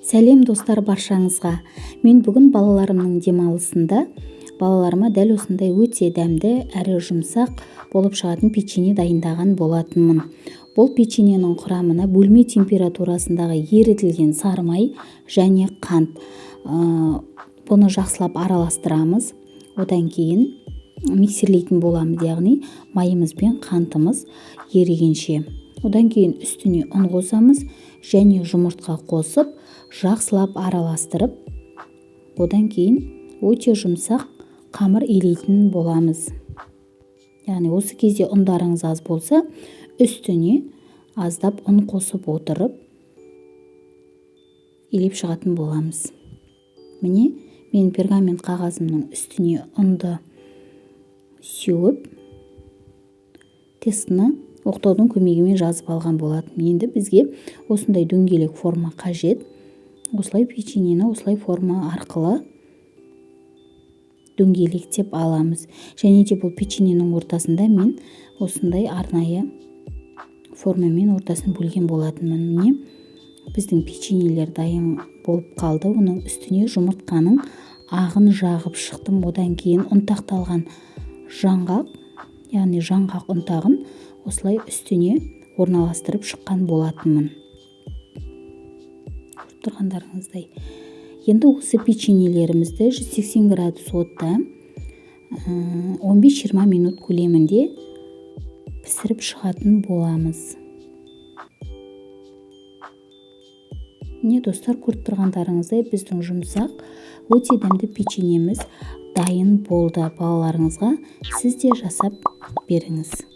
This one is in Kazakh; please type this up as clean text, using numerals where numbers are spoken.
Сәлем достар баршаңызға. Мен бүгін балаларымның демалысында балаларыма дәл осындай өте дәмді әрі жұмсақ болып шығатын печенье дайындаған болатынмын. Бұл печеньенің құрамына бөлме температурасындағы ерітілген сары май және қант. Бұны жақсылап араластырамыз. Одан кейін миксерлейтін боламыз, яғни майымыз бен қантымыз ерігенше. Одан кейін үстіне ұн қосамыз және жұмыртқа қосып, жақсылап араластырып, одан кейін өте жұмсақ қамыр илейтін боламыз. Яғни осы кезде ұндарыңыз аз болса, үстіне аздап ұн қосып отырып, илеп шығатын боламыз. Міне, мен пергамент қағазымның үстіне ұнды сеуіп, тестіні оқтаудың көмегімен жазып алған болатын. Енді бізге осындай дөңгелек форма қажет. Осылай печеньені осылай форма арқылы дөңгелектеп аламыз. Және де бұл печеньенің ортасында мен осындай арнайы формамен ортасын бөлген болатынмын. Міне, біздің печеньелер дайын болып қалды. Оның үстіне жұмыртқаның ағын жағып шықтым. Одан кейін ұнтақталған жаңғақ, яғни жаңғақ ұнтағын осылай үстіне орналастырып шыққан болатынмын. Көріп тұрғандарыңыздай. Енді осы печеньелерімізді 180 градус отта 15-20 минут көлемінде пісіріп шығатын боламыз. Не достар, көріп тұрғандарыңыздай біздің жұмсақ, өте дәмді печеньеміз дайын болды. Балаларыңызға сіз де жасап беріңіз.